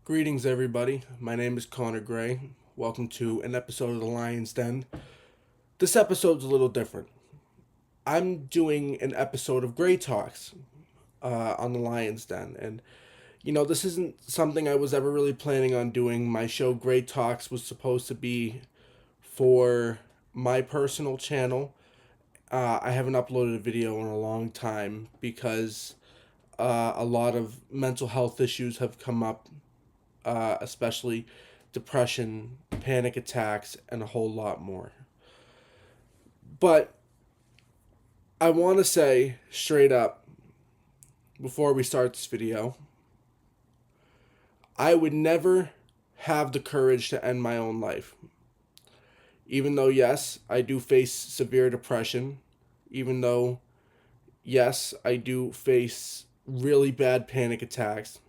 Greetings, everybody. My name is Connor Gray. Welcome to an episode of The Lion's Den. This episode's a little different. I'm doing an episode of Gray Talks on The Lion's Den. And, this isn't something I was ever really planning on doing. My show, Gray Talks, was supposed to be for my personal channel. I haven't uploaded a video in a long time because a lot of mental health issues have come up, especially depression, panic attacks, and a whole lot more. But I want to say straight up before we start this video, I would never have the courage to end my own life. Even though, yes, I do face severe depression, even though, yes, I do face really bad panic attacks,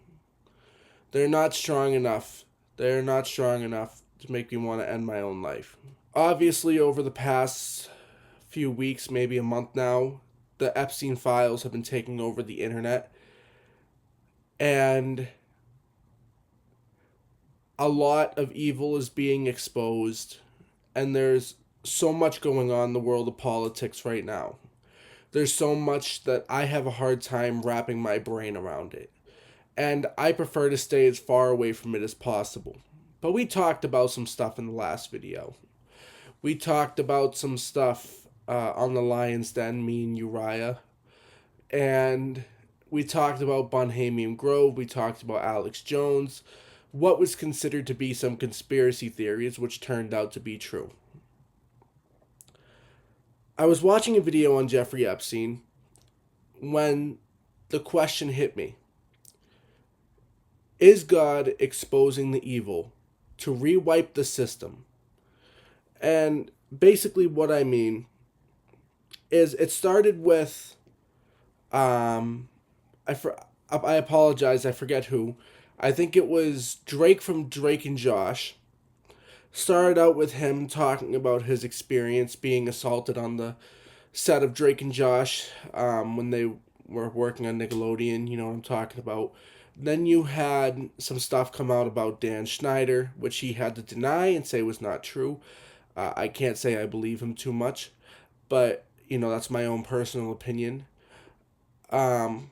they're not strong enough. They're not strong enough to make me want to end my own life. Obviously, over the past few weeks, maybe a month now, the Epstein files have been taking over the internet. And a lot of evil is being exposed. And there's so much going on in the world of politics right now. There's so much that I have a hard time wrapping my brain around it. And I prefer to stay as far away from it as possible. But we talked about some stuff in the last video. We talked about some stuff on the Lion's Den, me and Uriah. And we talked about Bunhamian Grove. We talked about Alex Jones. What was considered to be some conspiracy theories, which turned out to be true. I was watching a video on Jeffrey Epstein when the question hit me. Is God exposing the evil to rewipe the system? And basically what I mean is it started with I apologize, I forget who. I think it was Drake from Drake and Josh. Started out with him talking about his experience being assaulted on the set of Drake and Josh when they were working on Nickelodeon. You know what I'm talking about. Then you had some stuff come out about Dan Schneider, which he had to deny and say was not true. I can't say I believe him too much, but that's my own personal opinion. Um,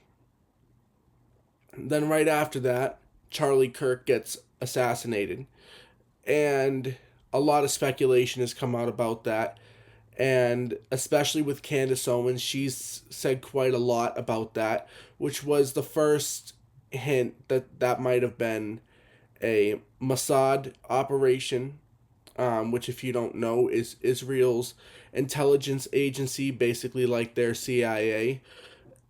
then right after that, Charlie Kirk gets assassinated, and a lot of speculation has come out about that. And especially with Candace Owens, she's said quite a lot about that, which was the first hint that that might have been a Mossad operation, which, if you don't know, is Israel's intelligence agency, basically like their CIA,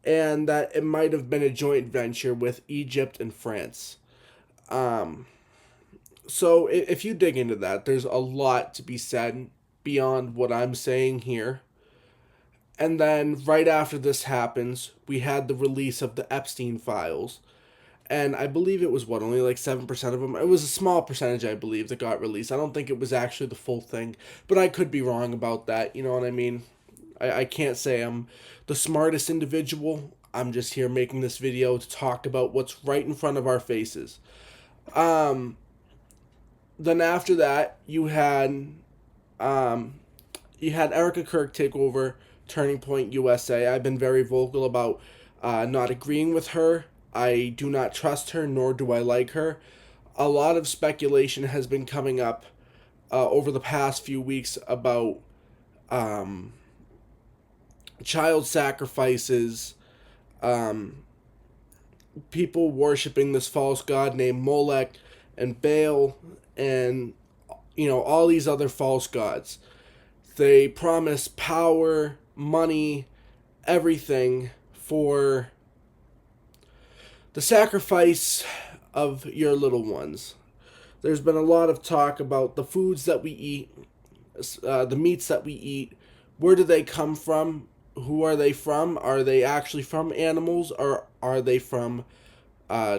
and that it might have been a joint venture with Egypt and France. Um, so if you dig into that, there's a lot to be said beyond what I'm saying here. And then right after this happens, we had the release of the Epstein files. And I believe it was only like 7% of them. It was a small percentage, I believe, that got released. I don't think it was actually the full thing, but I could be wrong about that. You know what I mean? I can't say I'm the smartest individual. I'm just here making this video to talk about what's right in front of our faces. Um, then after that, um, you had Erica Kirk take over Turning Point USA. I've been very vocal about not agreeing with her. I do not trust her, nor do I like her. A lot of speculation has been coming up over the past few weeks about um, child sacrifices, um, people worshiping this false god named Molech and Baal, and all these other false gods. They promise power, money, everything for the sacrifice of your little ones. There's been a lot of talk about the foods that we eat, the meats that we eat. Where do they come from? Who are they from? Are they actually from animals, or are they from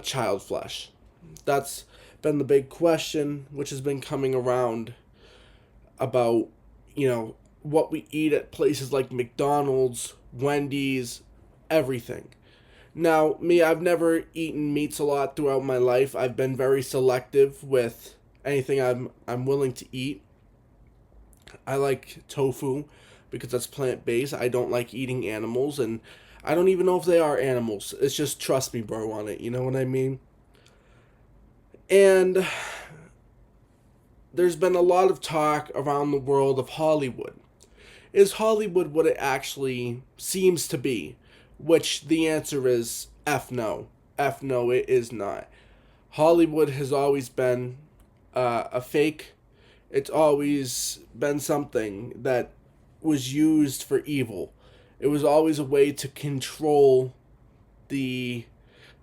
child flesh? That's been the big question, which has been coming around about, what we eat at places like McDonald's, Wendy's, everything. Now, me, I've never eaten meats a lot throughout my life. I've been very selective with anything I'm willing to eat. I like tofu because that's plant based. I don't like eating animals, and I don't even know if they are animals. It's just trust me, bro, on it. You know what I mean? And there's been a lot of talk around the world of Hollywood. Is Hollywood what it actually seems to be? Which the answer is F no. F no, it is not. Hollywood has always been a fake. It's always been something that was used for evil. It was always a way to control the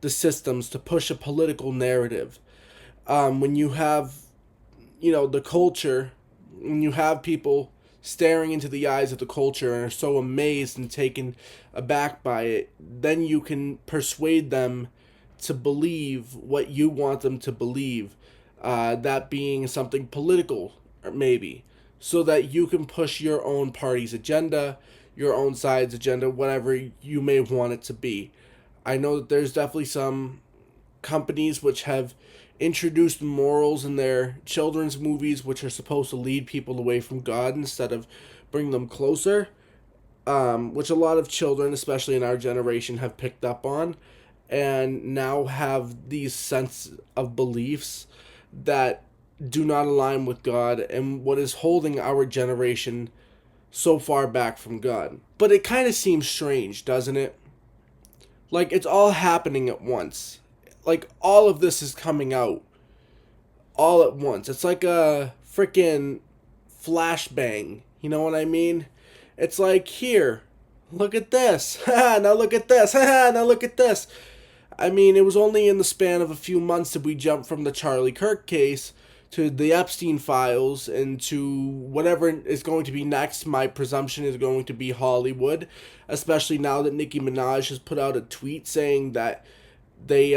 the systems, to push a political narrative. When you have, the culture, when you have people staring into the eyes of the culture and are so amazed and taken aback by it, then you can persuade them to believe what you want them to believe. That being something political, maybe, so that you can push your own party's agenda, your own side's agenda, whatever you may want it to be. I know that there's definitely some companies which have introduced morals in their children's movies which are supposed to lead people away from God instead of bring them closer, which a lot of children, especially in our generation, have picked up on and now have these sense of beliefs that do not align with God and what is holding our generation so far back from God. But it kind of seems strange, doesn't it? Like, it's all happening at once. Like, all of this is coming out all at once. It's like a freaking flashbang. You know what I mean? It's like, here, look at this. Now look at this. Now look at this. I mean, it was only in the span of a few months that we jumped from the Charlie Kirk case to the Epstein files and to whatever is going to be next. My presumption is going to be Hollywood, especially now that Nicki Minaj has put out a tweet saying that they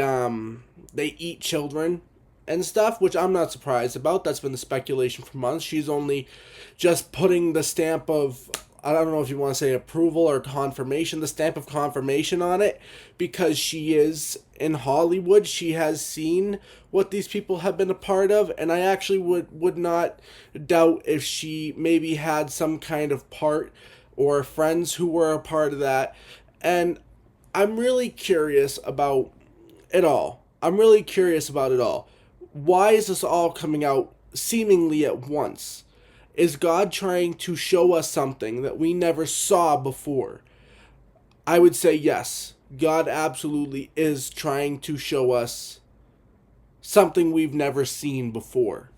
eat children and stuff, which I'm not surprised about. That's been the speculation for months. She's only just putting the stamp of, I don't know if you want to say approval or confirmation, the stamp of confirmation on it, because she is in Hollywood. She has seen what these people have been a part of, and I actually would not doubt if she maybe had some kind of part or friends who were a part of that. And I'm really curious about it all. I'm really curious about it all. Why is this all coming out seemingly at once? Is God trying to show us something that we never saw before? I would say yes. God absolutely is trying to show us something we've never seen before.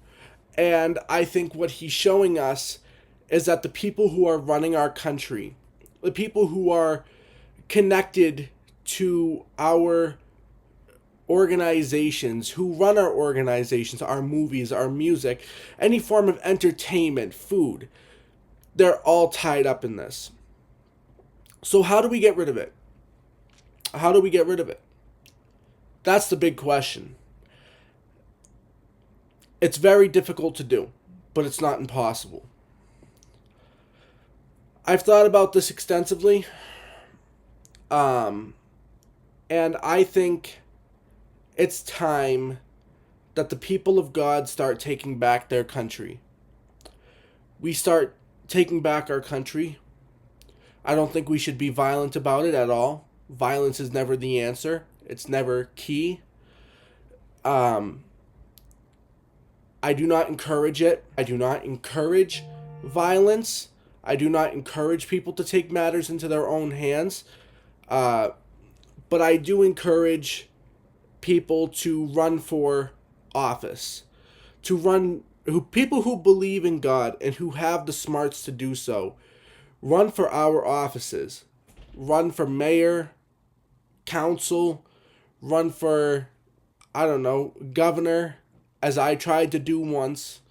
And I think what he's showing us is that the people who are running our country, the people who are connected to our organizations, who run our organizations, our movies, our music, any form of entertainment, food, they're all tied up in this. So how do we get rid of it? How do we get rid of it? That's the big question. It's very difficult to do, but it's not impossible. I've thought about this extensively, and I think it's time that the people of God start taking back their country. We start taking back our country. I don't think we should be violent about it at all. Violence is never the answer. It's never key. I do not encourage it. I do not encourage violence. I do not encourage people to take matters into their own hands. But I do encourage people to run for office, people who believe in God and who have the smarts to do so, run for our offices, run for mayor, council, run for, I don't know, governor, as I tried to do once.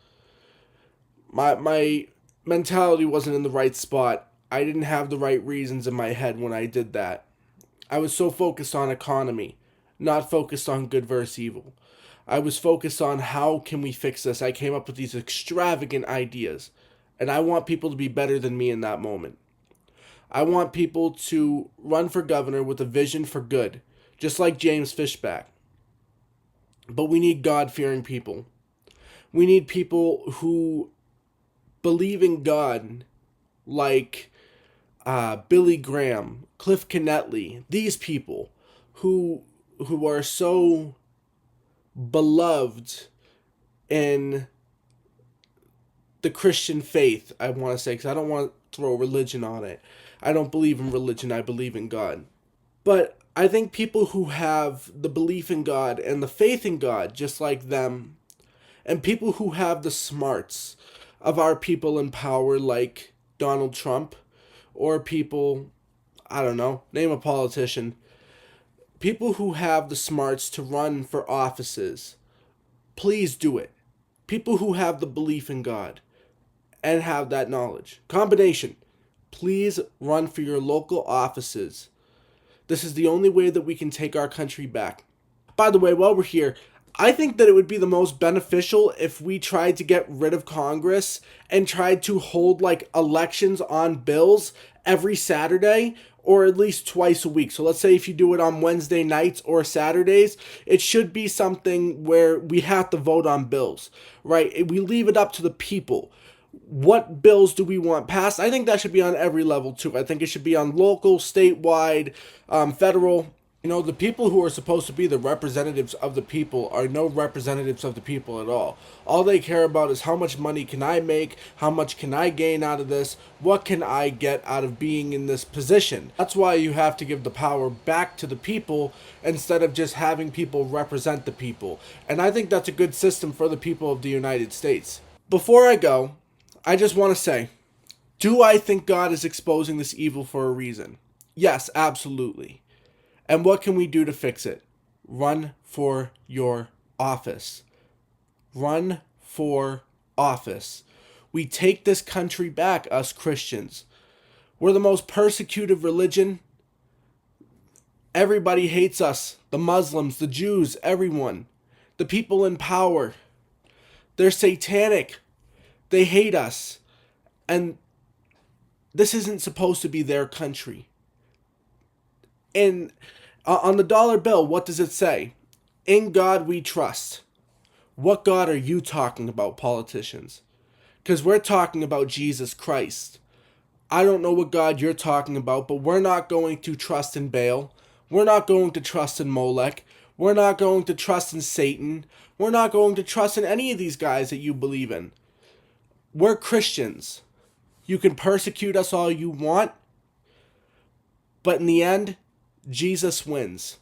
My mentality wasn't in the right spot. I didn't have the right reasons in my head when I did that. I was so focused on economy, not focused on good versus evil. I was focused on how can we fix this. I came up with these extravagant ideas, and I want people to be better than me in that moment. I want people to run for governor with a vision for good, just like James Fishback. But we need God-fearing people. We need people who believe in God, like Billy Graham, Cliff Knetley, these people who are so beloved in the Christian faith, I want to say, because I don't want to throw religion on it. I don't believe in religion, I believe in God. But I think people who have the belief in God and the faith in God, just like them, and people who have the smarts of our people in power, like Donald Trump, or people, I don't know, name a politician, people who have the smarts to run for offices, please do it. People who have the belief in God and have that knowledge. Combination. Please run for your local offices. This is the only way that we can take our country back. By the way, while we're here, I think that it would be the most beneficial if we tried to get rid of Congress and tried to hold like elections on bills every Saturday or at least twice a week. So let's say if you do it on Wednesday nights or Saturdays, it should be something where we have to vote on bills, right? We leave it up to the people. What bills do we want passed? I think that should be on every level too. I think it should be on local, statewide, federal. You know, the people who are supposed to be the representatives of the people are no representatives of the people at all. All they care about is how much money can I make, how much can I gain out of this, what can I get out of being in this position. That's why you have to give the power back to the people instead of just having people represent the people. And I think that's a good system for the people of the United States. Before I go, I just want to say, do I think God is exposing this evil for a reason? Yes, absolutely. And what can we do to fix it? Run for your office. Run for office. We take this country back, us Christians. We're the most persecuted religion. Everybody hates us. The Muslims, the Jews, everyone. The people in power. They're satanic. They hate us. And this isn't supposed to be their country. And on the dollar bill, what does it say? In God we trust. What God are you talking about, politicians? Because we're talking about Jesus Christ. I don't know what God you're talking about, but we're not going to trust in Baal. We're not going to trust in Molech. We're not going to trust in Satan. We're not going to trust in any of these guys that you believe in. We're Christians. You can persecute us all you want, but in the end, Jesus wins.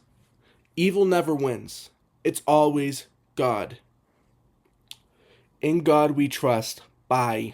Evil never wins. It's always God. In God we trust. Bye.